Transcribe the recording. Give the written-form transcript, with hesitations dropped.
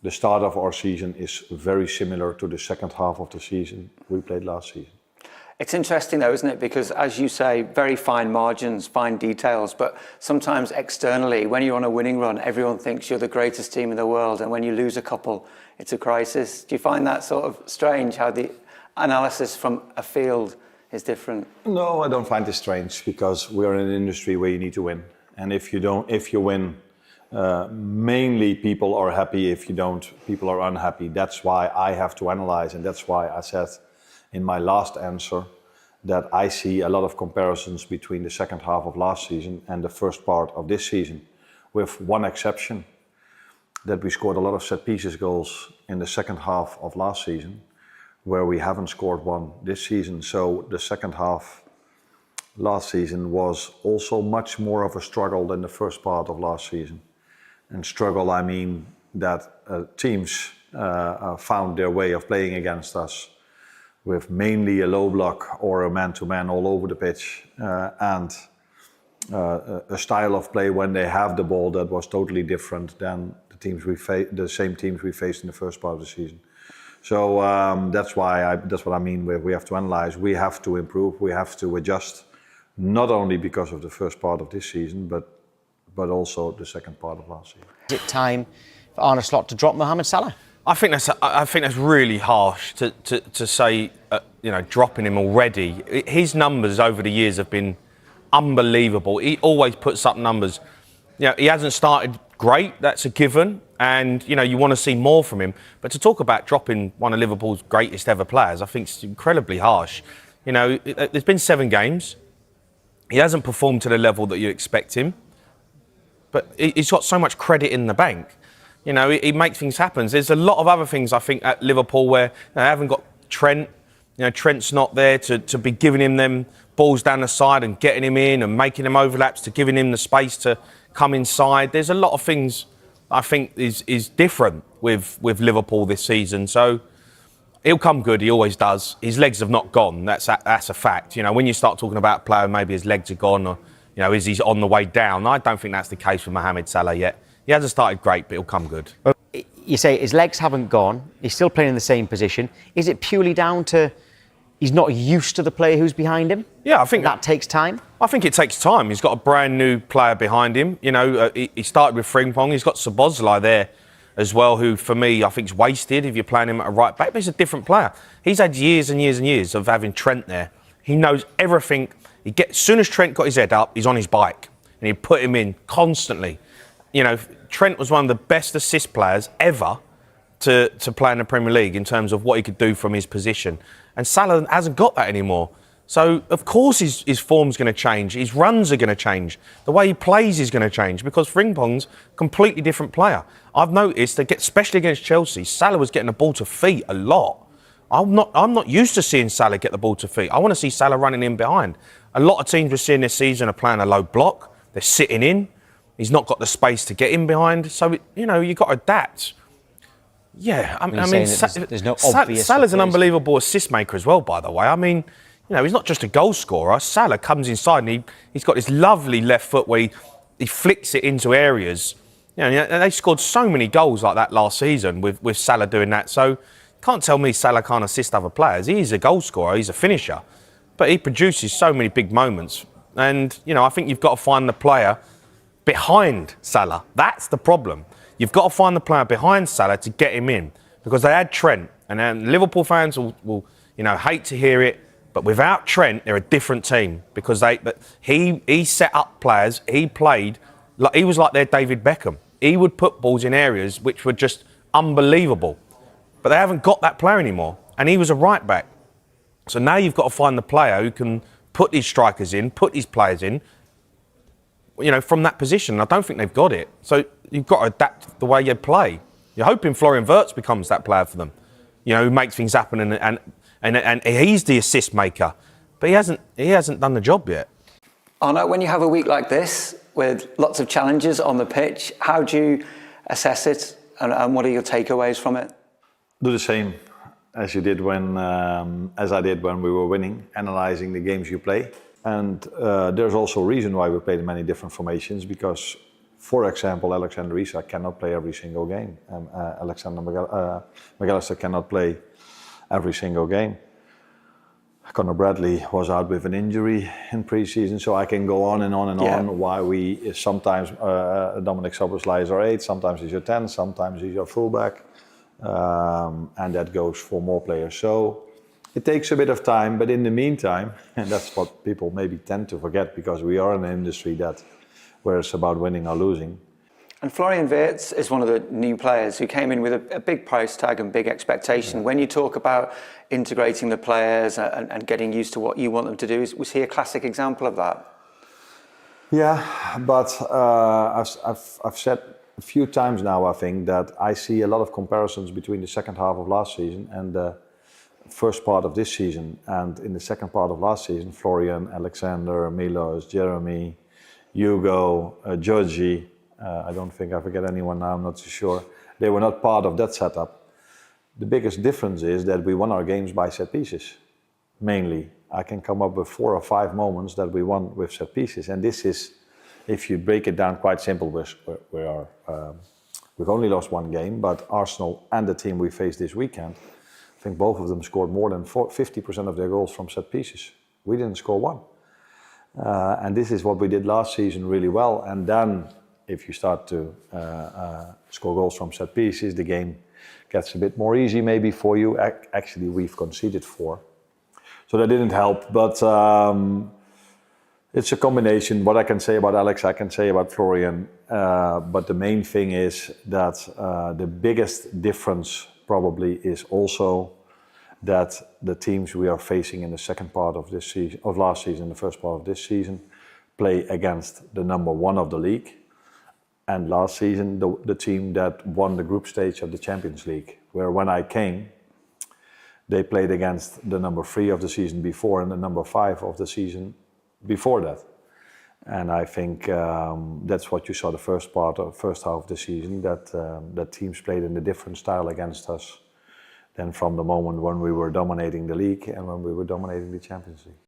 the start of our season is very similar to the second half of the season we played last season. It's interesting though, isn't it? Because as you say, very fine margins, fine details, but sometimes externally, when you're on a winning run, everyone thinks you're the greatest team in the world, and when you lose a couple, it's a crisis. Do you find that sort of strange, how the analysis from a field is different? No, I don't find it strange, because we're in an industry where you need to win. And if you win, mainly people are happy. If you don't, people are unhappy. That's why I have to analyze, and that's why I said in my last answer that I see a lot of comparisons between the second half of last season and the first part of this season, with one exception, that we scored a lot of set pieces goals in the second half of last season, where we haven't scored one this season. So the second half last season was also much more of a struggle than the first part of last season. And struggle, I mean that teams found their way of playing against us with mainly a low block or a man-to-man all over the pitch, and a style of play when they have the ball that was totally different than the same teams we faced in the first part of the season. So that's what I mean. We have to analyze. We have to improve. We have to adjust, not only because of the first part of this season, but also the second part of last season. Is it time for Arne Slot to drop Mohamed Salah? I think that's really harsh to say, dropping him already. His numbers over the years have been unbelievable. He always puts up numbers. He hasn't started great, that's a given, and you want to see more from him. But to talk about dropping one of Liverpool's greatest ever players, I think it's incredibly harsh. There's been 7 games. He hasn't performed to the level that you expect him, but he's got so much credit in the bank. He makes things happen. There's a lot of other things, I think, at Liverpool where they haven't got Trent. Trent's not there to be giving him them balls down the side and getting him in and making them overlaps, to giving him the space to come inside. There's a lot of things I think is different with Liverpool this season. So he'll come good. He always does. His legs have not gone. That's a fact. When you start talking about a player, maybe his legs are gone, or is he on the way down? I don't think that's the case for Mohamed Salah yet. He hasn't started great, but he'll come good. You say his legs haven't gone. He's still playing in the same position. Is it purely down to he's not used to the player who's behind him? Yeah, I think that takes time. I think it takes time. He's got a brand new player behind him. He started with Frimpong. He's got Szoboszlai there as well, who for me I think is wasted if you're playing him at a right back. But he's a different player. He's had years and years and years of having Trent there. He knows everything. As soon as Trent got his head up, he's on his bike, and he put him in constantly. Trent was one of the best assist players ever to play in the Premier League in terms of what he could do from his position. And Salah hasn't got that anymore. So, of course, his form's going to change. His runs are going to change. The way he plays is going to change, because Frimpong's a completely different player. I've noticed that, especially against Chelsea, Salah was getting the ball to feet a lot. I'm not used to seeing Salah get the ball to feet. I want to see Salah running in behind. A lot of teams we're seeing this season are playing a low block. They're sitting in. He's not got the space to get in behind. So, you've got to adapt. Yeah, I mean, there's no obvious Salah's an unbelievable assist maker as well, by the way. I mean, he's not just a goal scorer. Salah comes inside and he's got this lovely left foot where he flicks it into areas. They scored so many goals like that last season with Salah doing that. So, can't tell me Salah can't assist other players. He's a goal scorer. He's a finisher. But he produces so many big moments. And, I think you've got to find the player behind Salah. That's the problem. You've got to find the player behind Salah to get him in, because they had Trent, and then Liverpool fans will hate to hear it, but without Trent, they're a different team, because he set up players. He played like he was like their David Beckham. He would put balls in areas which were just unbelievable, but they haven't got that player anymore, and he was a right back. So now you've got to find the player who can put these strikers in, put these players in, from that position. I don't think they've got it. So you've got to adapt the way you play. You're hoping Florian Wirtz becomes that player for them, who makes things happen, and he's the assist maker. But he hasn't done the job yet. Arne, when you have a week like this with lots of challenges on the pitch, how do you assess it, and what are your takeaways from it? Do the same as you did as I did when we were winning, analysing the games you play. And there's also a reason why we played in many different formations, because For example, Alexanderisak cannot play every single game. McAllister cannot play every single game. Conor Bradley was out with an injury in pre-season, so I can go on and on and on why we sometimes Dominic Szoboszlai is our 8, sometimes he's your 10, sometimes he's your fullback, and that goes for more players. So it takes a bit of time, but in the meantime, and that's what people maybe tend to forget because we are in an industry where it's about winning or losing. And Florian Wirtz is one of the new players who came in with a big price tag and big expectation. When you talk about integrating the players and getting used to what you want them to do, was he a classic example of that? Yeah, but I've said a few times now, I think, that I see a lot of comparisons between the second half of last season and the first part of this season. And in the second part of last season, Florian, Alexander, Milos, Jeremy, Hugo, Georgie, I don't think I forget anyone now, I'm not too sure. They were not part of that setup. The biggest difference is that we won our games by set pieces, mainly. I can come up with 4 or 5 moments that we won with set pieces. And this is, if you break it down quite simple, we've only lost 1 game, but Arsenal and the team we faced this weekend, I think both of them scored more than 50% of their goals from set pieces. We didn't score 1. And this is what we did last season really well. And then if you start to score goals from set pieces, the game gets a bit more easy maybe for you. Actually, we've conceded 4. So that didn't help, but it's a combination. What I can say about Alex, I can say about Florian. But the main thing is that the biggest difference probably is also that the teams we are facing in the second part of this season, of last season, the first part of this season, play against the number 1 of the league. And last season, the team that won the group stage of the Champions League, where when I came, they played against the number 3 of the season before and the number 5 of the season before that. And I think that's what you saw the first half of the season, that teams played in a different style against us than from the moment when we were dominating the league and when we were dominating the Champions League.